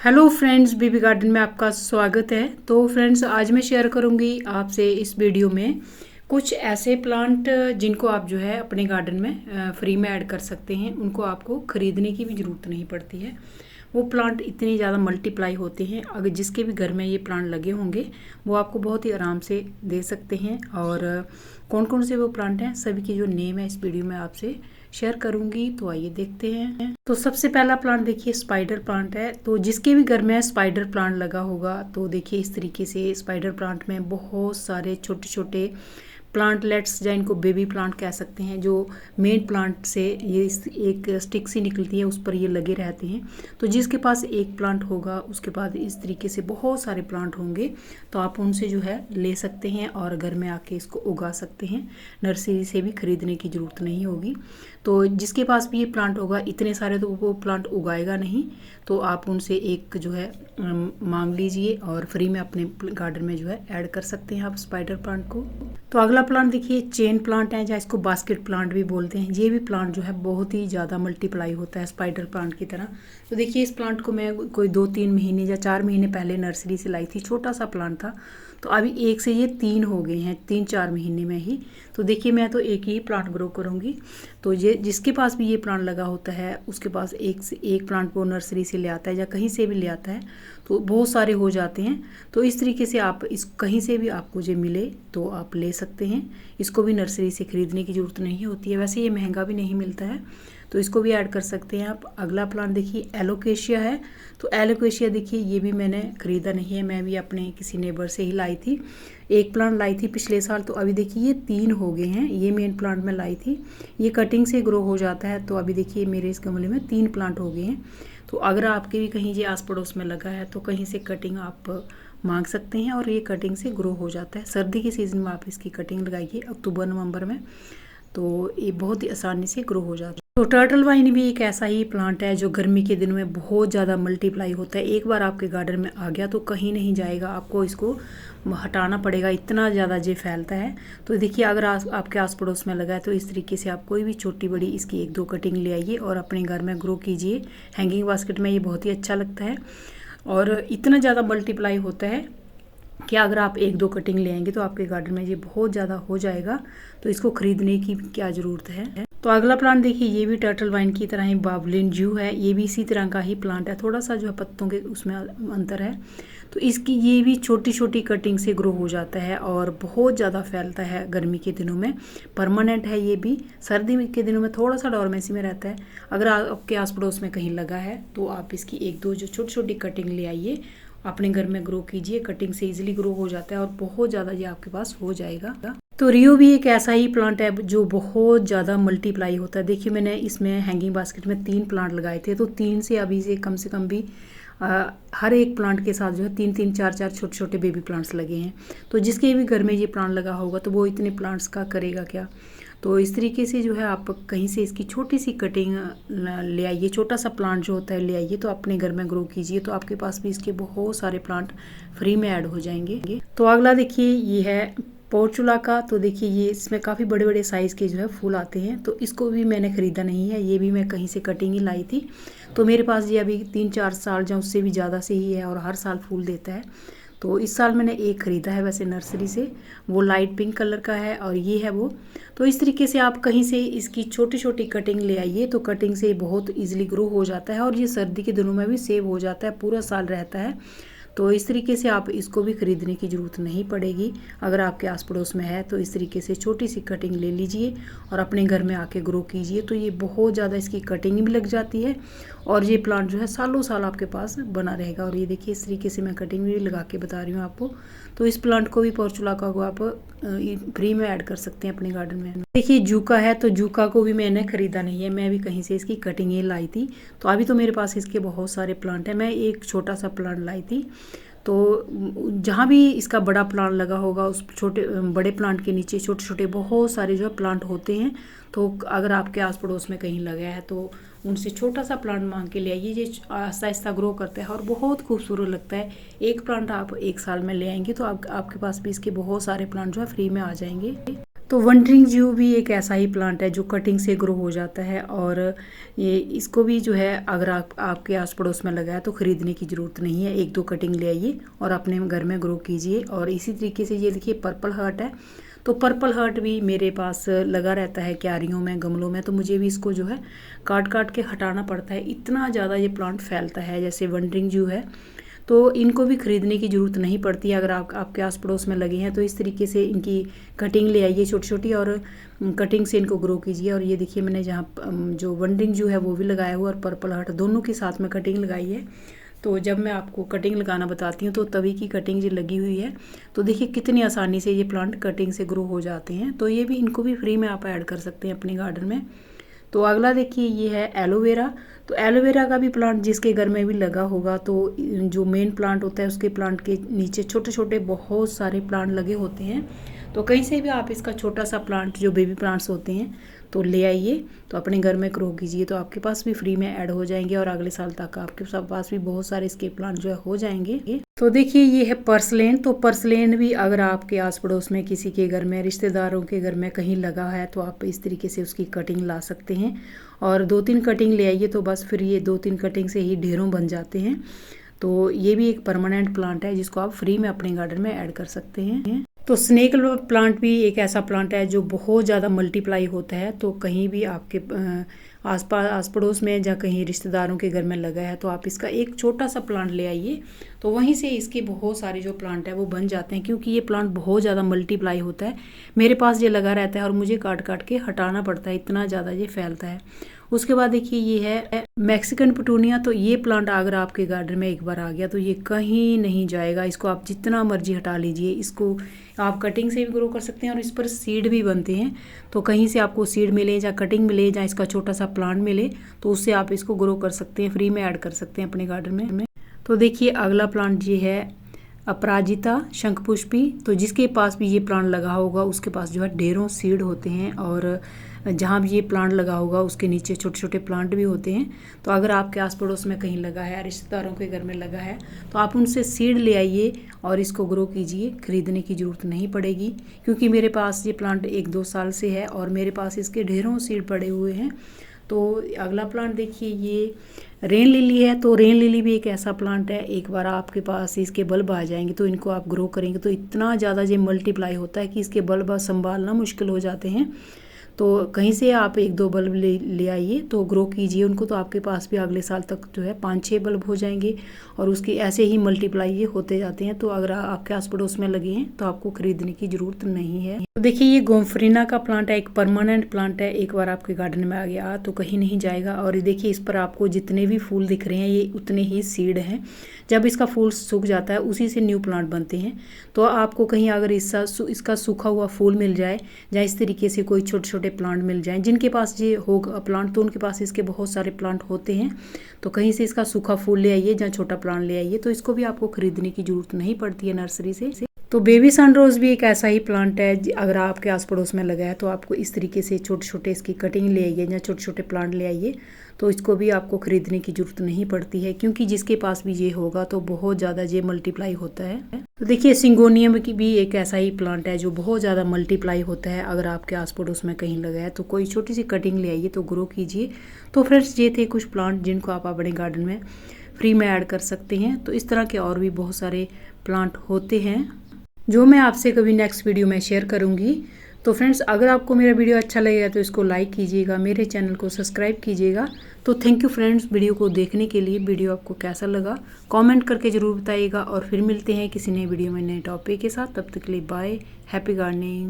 Hello friends, बीबी garden में आपका स्वागत है। तो फ्रेंड्स, आज मैं शेयर करूंगी आपसे इस वीडियो में कुछ ऐसे प्लांट जिनको आप जो है अपने गार्डन में फ्री में ऐड कर सकते हैं। उनको आपको ख़रीदने की भी ज़रूरत नहीं पड़ती है। वो प्लांट इतनी ज़्यादा मल्टीप्लाई होते हैं, अगर जिसके भी घर में ये प्लांट लगे होंगे वो आपको बहुत ही आराम से दे सकते हैं। और कौन कौन से वो प्लांट हैं, सभी की जो नेम है इस वीडियो में आपसे शेयर करूंगी। तो आइए देखते हैं। तो सबसे पहला प्लांट देखिए स्पाइडर प्लांट है। तो जिसके भी घर में स्पाइडर प्लांट लगा होगा तो देखिए इस तरीके से स्पाइडर प्लांट में बहुत सारे छोटे छोटे प्लांटलेट्स या इनको बेबी प्लांट कह सकते हैं, जो मेन प्लांट से ये एक स्टिक सी निकलती है, उस पर ये लगे रहते हैं। तो जिसके पास एक प्लांट होगा उसके बाद इस तरीके से बहुत सारे प्लांट होंगे, तो आप उनसे जो है ले सकते हैं और घर में आके इसको उगा सकते हैं। नर्सरी से भी खरीदने की ज़रूरत नहीं होगी। तो जिसके पास भी ये प्लांट होगा, इतने सारे तो वो प्लांट उगाएगा नहीं, तो आप उनसे एक जो है मांग लीजिए और फ्री में अपने गार्डन में जो है ऐड कर सकते हैं आप स्पाइडर प्लांट को। तो अगला प्लांट देखिए चेन प्लांट है, या इसको बास्केट प्लांट भी बोलते हैं। ये भी प्लांट जो है बहुत ही ज़्यादा मल्टीप्लाई होता है स्पाइडर प्लांट की तरह। तो देखिए इस प्लांट को मैं कोई 2-3 महीने या 4 महीने पहले नर्सरी से लाई थी। छोटा सा प्लांट था, तो अभी एक से ये 3 हो गए हैं 3-4 महीने में ही। तो देखिए मैं तो एक ही प्लांट ग्रो करूँगी। तो ये जिसके पास भी ये प्लांट लगा होता है उसके पास एक से एक प्लांट वो नर्सरी से ले आता है या कहीं से भी ले आता है, तो बहुत सारे हो जाते हैं। तो इस तरीके से आप इस कहीं से भी आपको जो मिले तो आप ले सकते हैं। इसको भी नर्सरी से ख़रीदने की ज़रूरत नहीं होती है। वैसे ये महंगा भी नहीं मिलता है, तो इसको भी ऐड कर सकते हैं आप। अगला प्लांट देखिए एलोकेशिया है। तो एलोकेशिया देखिए ये भी मैंने ख़रीदा नहीं है, मैं भी अपने किसी नेबर से ही लाई थी। एक प्लांट लाई थी पिछले साल, तो अभी देखिए ये 3 हो गए हैं। ये मेन प्लांट में लाई थी, ये कटिंग से ग्रो हो जाता है। तो अभी देखिए मेरे इस गमले में 3 प्लांट हो गए हैं। तो अगर आपके भी कहीं ये आस पड़ोस में लगा है तो कहीं से कटिंग आप मांग सकते हैं और ये कटिंग से ग्रो हो जाता है। सर्दी के सीज़न में आप इसकी कटिंग लगाइए अक्टूबर-नवंबर में, तो ये बहुत ही आसानी से ग्रो हो जाता है। तो टर्टल वाइन भी एक ऐसा ही प्लांट है जो गर्मी के दिनों में बहुत ज़्यादा मल्टीप्लाई होता है। एक बार आपके गार्डन में आ गया तो कहीं नहीं जाएगा, आपको इसको हटाना पड़ेगा, इतना ज़्यादा ये फैलता है। तो देखिए अगर आपके आस पड़ोस में लगा है तो इस तरीके से आप कोई भी छोटी बड़ी इसकी 1-2 कटिंग ले आइए और अपने घर में ग्रो कीजिए। हैंगिंग बास्केट में ये बहुत ही अच्छा लगता है और इतना ज़्यादा मल्टीप्लाई होता है कि अगर आप 1-2 कटिंग ले आएंगे तो आपके गार्डन में ये बहुत ज़्यादा हो जाएगा। तो इसको ख़रीदने की क्या ज़रूरत है। तो अगला प्लांट देखिए ये भी टर्टल वाइन की तरह ही बाबलिन जू है। ये भी इसी तरह का ही प्लांट है, थोड़ा सा जो है पत्तों के उसमें अंतर है। तो इसकी ये भी छोटी छोटी कटिंग से ग्रो हो जाता है और बहुत ज़्यादा फैलता है गर्मी के दिनों में। परमानेंट है ये भी, सर्दी के दिनों में थोड़ा सा डॉर्मेंसी में रहता है। अगर आपके आस पड़ोस में कहीं लगा है तो आप इसकी 1-2 जो छोटी छोटी कटिंग ले आइए, अपने घर में ग्रो कीजिए। कटिंग से इजीली ग्रो हो जाता है और बहुत ज़्यादा ये आपके पास हो जाएगा। तो रियो भी एक ऐसा ही प्लांट है जो बहुत ज़्यादा मल्टीप्लाई होता है। देखिए मैंने इसमें हैंगिंग बास्केट में 3 प्लांट लगाए थे, तो 3 से अभी से कम भी हर एक प्लांट के साथ जो है 3-3 4-4 छोटे छोटे बेबी प्लांट्स लगे हैं। तो जिसके भी घर में ये प्लांट लगा होगा तो वो इतने प्लांट्स का करेगा क्या। तो इस तरीके से जो है आप कहीं से इसकी छोटी सी कटिंग ले आइए, छोटा सा प्लांट जो होता है ले आइए, तो अपने घर में ग्रो कीजिए। तो आपके पास भी इसके बहुत सारे प्लांट फ्री में ऐड हो जाएंगे। तो अगला देखिए ये है पोर्चुला का। तो देखिए ये इसमें काफ़ी बड़े बड़े साइज़ के जो है फूल आते हैं। तो इसको भी मैंने ख़रीदा नहीं है, ये भी मैं कहीं से कटिंग ही लाई थी। तो मेरे पास ये अभी 3-4 साल या उससे भी ज़्यादा से ही है और हर साल फूल देता है। तो इस साल मैंने एक ख़रीदा है वैसे नर्सरी से, वो लाइट पिंक कलर का है और ये है वो। तो इस तरीके से आप कहीं से इसकी छोटी छोटी कटिंग ले आइए, तो कटिंग से बहुत ईजिली ग्रो हो जाता है और ये सर्दी के दिनों में भी सेव हो जाता है, पूरा साल रहता है। तो इस तरीके से आप इसको भी ख़रीदने की ज़रूरत नहीं पड़ेगी। अगर आपके आस पड़ोस में है तो इस तरीके से छोटी सी कटिंग ले लीजिए और अपने घर में आके ग्रो कीजिए। तो ये बहुत ज़्यादा इसकी कटिंग भी लग जाती है और ये प्लांट जो है सालों साल आपके पास बना रहेगा। और ये देखिए इस तरीके से मैं कटिंग भी लगा के बता रही हूँ आपको। तो इस प्लांट को भी पोर्चुला को आप फ्री में ऐड कर सकते हैं अपने गार्डन में। देखिए जूका है, तो जूका को भी मैंने ख़रीदा नहीं है, मैं भी कहीं से इसकी कटिंग ही लाई थी। तो अभी तो मेरे पास इसके बहुत सारे प्लांट हैं, मैं एक छोटा सा प्लांट लाई थी। तो जहाँ भी इसका बड़ा प्लांट लगा होगा उस बड़े प्लांट के नीचे छोटे छोटे बहुत सारे जो है प्लांट होते हैं। तो अगर आपके आस पड़ोस में कहीं लगा है तो उनसे छोटा सा प्लांट मांग के ले आइए। ये आहिस्ता आहिस्ता ग्रो करता है और बहुत खूबसूरत लगता है। एक प्लांट आप 1 साल में ले आएंगे तो आपके पास भी इसके बहुत सारे प्लांट जो है फ्री में आ जाएंगे। तो वंडरिंग जू भी एक ऐसा ही प्लांट है जो कटिंग से ग्रो हो जाता है, और ये इसको भी जो है अगर आपके आस पड़ोस में लगा है तो ख़रीदने की ज़रूरत नहीं है, 1-2 कटिंग ले आइए और अपने घर में ग्रो कीजिए। और इसी तरीके से ये देखिए पर्पल हार्ट है, तो पर्पल हार्ट भी मेरे पास लगा रहता है क्यारियों में, गमलों में, तो मुझे भी इसको जो है काट काट के हटाना पड़ता है, इतना ज़्यादा ये प्लांट फैलता है। जैसे वंडरिंग जू है तो इनको भी ख़रीदने की ज़रूरत नहीं पड़ती है, अगर आपके आस पड़ोस में लगे हैं तो इस तरीके से इनकी कटिंग ले आइए छोटी छोटी, और कटिंग से इनको ग्रो कीजिए। और ये देखिए मैंने जहाँ जो वंडरिंग जू है वो भी लगाया हुआ, और पर्पल हार्ट दोनों के साथ में कटिंग लगाई है। तो जब मैं आपको कटिंग लगाना बताती हूँ तो तभी की कटिंग जो लगी हुई है, तो देखिए कितनी आसानी से ये प्लांट कटिंग से ग्रो हो जाते हैं। तो ये भी इनको भी फ्री में आप ऐड कर सकते हैं अपने गार्डन में। तो अगला देखिए ये है एलोवेरा। तो एलोवेरा का भी प्लांट जिसके घर में भी लगा होगा, तो जो मेन प्लांट होता है उसके प्लांट के नीचे छोटे छोटे बहुत सारे प्लांट लगे होते हैं। तो कहीं से भी आप इसका छोटा सा प्लांट जो बेबी प्लांट्स होते हैं तो ले आइए, तो अपने घर में ग्रो कीजिए, तो आपके पास भी फ्री में ऐड हो जाएंगे, और अगले साल तक आपके पास भी बहुत सारे इसके प्लांट जो है हो जाएंगे। तो देखिए ये है पर्सलेन। तो पर्सलेन भी अगर आपके आस पड़ोस में किसी के घर में, रिश्तेदारों के घर में कहीं लगा है तो आप इस तरीके से उसकी कटिंग ला सकते हैं, और 2-3 कटिंग ले आइए तो बस फिर ये 2-3 कटिंग से ही ढेरों बन जाते हैं। तो ये भी एक परमानेंट प्लांट है जिसको आप फ्री में अपने गार्डन में ऐड कर सकते हैं। तो स्नेक प्लांट भी एक ऐसा प्लांट है जो बहुत ज़्यादा मल्टीप्लाई होता है, तो कहीं भी आपके आस पड़ोस में या कहीं रिश्तेदारों के घर में लगा है तो आप इसका एक छोटा सा प्लांट ले आइए, तो वहीं से इसके बहुत सारे जो प्लांट है वो बन जाते हैं, क्योंकि ये प्लांट बहुत ज़्यादा मल्टीप्लाई होता है। मेरे पास ये लगा रहता है और मुझे काट काट के हटाना पड़ता है, इतना ज़्यादा ये फैलता है। उसके बाद देखिए ये है मैक्सिकन पिटूनिया। तो ये प्लांट अगर आपके गार्डन में एक बार आ गया तो ये कहीं नहीं जाएगा, इसको आप जितना मर्जी हटा लीजिए, इसको आप कटिंग से भी ग्रो कर सकते हैं, और इस पर सीड भी बनते हैं। तो कहीं से आपको सीड मिले या कटिंग मिले या इसका छोटा सा प्लांट मिले तो उससे आप इसको ग्रो कर सकते हैं, फ्री में ऐड कर सकते हैं अपने गार्डन में। तो देखिए अगला प्लांट ये है अपराजिता शंखपुष्पी। तो जिसके पास भी ये प्लांट लगा होगा उसके पास जो है ढेरों सीड होते हैं, और जहाँ भी ये प्लांट लगा होगा उसके नीचे छोटे छोटे प्लांट भी होते हैं। तो अगर आपके आस पड़ोस में कहीं लगा है, रिश्तेदारों के घर में लगा है, तो आप उनसे सीड ले आइए और इसको ग्रो कीजिए, खरीदने की ज़रूरत नहीं पड़ेगी। क्योंकि मेरे पास ये प्लांट 1-2 साल से है और मेरे पास इसके ढेरों सीड पड़े हुए हैं। तो अगला प्लांट देखिए ये रेन लिली है। तो रेन लिली भी एक ऐसा प्लांट है, एक बार आपके पास इसके बल्ब आ जाएंगे तो इनको आप ग्रो करेंगे तो इतना ज़्यादा ये मल्टीप्लाई होता है कि इसके बल्ब संभालना मुश्किल हो जाते हैं। तो कहीं से आप 1-2 बल्ब ले आइए तो ग्रो कीजिए उनको, तो आपके पास भी अगले साल तक जो है 5-6 बल्ब हो जाएंगे, और उसकी ऐसे ही मल्टीप्लाई ये होते जाते हैं। तो अगर आपके आस पड़ोस में लगे हैं तो आपको खरीदने की ज़रूरत नहीं है। तो देखिए ये गोमफ्रीना का प्लांट है, एक परमानेंट प्लांट है, एक बार आपके गार्डन में आ गया तो कहीं नहीं जाएगा। और देखिए इस पर आपको जितने भी फूल दिख रहे हैं ये उतने ही सीड हैं, जब इसका फूल सूख जाता है उसी से न्यू प्लांट बनते हैं। तो आपको कहीं अगर इसका सूखा हुआ फूल मिल जाए या इस तरीके से कोई छोटे छोटे प्लांट मिल जाएं, जिनके पास ये होगा प्लांट तो उनके पास इसके बहुत सारे प्लांट होते हैं, तो कहीं से इसका सूखा फूल ले आइए या छोटा प्लांट ले आइए, तो इसको भी आपको खरीदने की जरूरत नहीं पड़ती है नर्सरी से। तो बेबी सनरोज भी एक ऐसा ही प्लांट है, अगर आपके आस पड़ोस में लगा है तो आपको इस तरीके से छोटे छोटे इसकी कटिंग ले आइए या छोटे छोटे प्लांट ले आइए, तो इसको भी आपको खरीदने की ज़रूरत नहीं पड़ती है, क्योंकि जिसके पास भी ये होगा तो बहुत ज़्यादा ये मल्टीप्लाई होता है। तो देखिए सिंगोनियम की भी एक ऐसा ही प्लांट है जो बहुत ज़्यादा मल्टीप्लाई होता है, अगर आपके आस पड़ोस में कहीं लगा है तो कोई छोटी सी कटिंग ले आइए तो ग्रो कीजिए। तो फ्रेंड्स ये थे कुछ प्लांट जिनको आप अपने गार्डन में फ्री में ऐड कर सकते हैं। तो इस तरह के और भी बहुत सारे प्लांट होते हैं जो मैं आपसे कभी नेक्स्ट वीडियो में शेयर करूंगी। तो फ्रेंड्स अगर आपको मेरा वीडियो अच्छा लगेगा तो इसको लाइक कीजिएगा, मेरे चैनल को सब्सक्राइब कीजिएगा। तो थैंक यू फ्रेंड्स वीडियो को देखने के लिए। वीडियो आपको कैसा लगा कमेंट करके ज़रूर बताइएगा, और फिर मिलते हैं किसी नए वीडियो में नए टॉपिक के साथ। तब तक के लिए बाय, हैप्पी गार्डनिंग।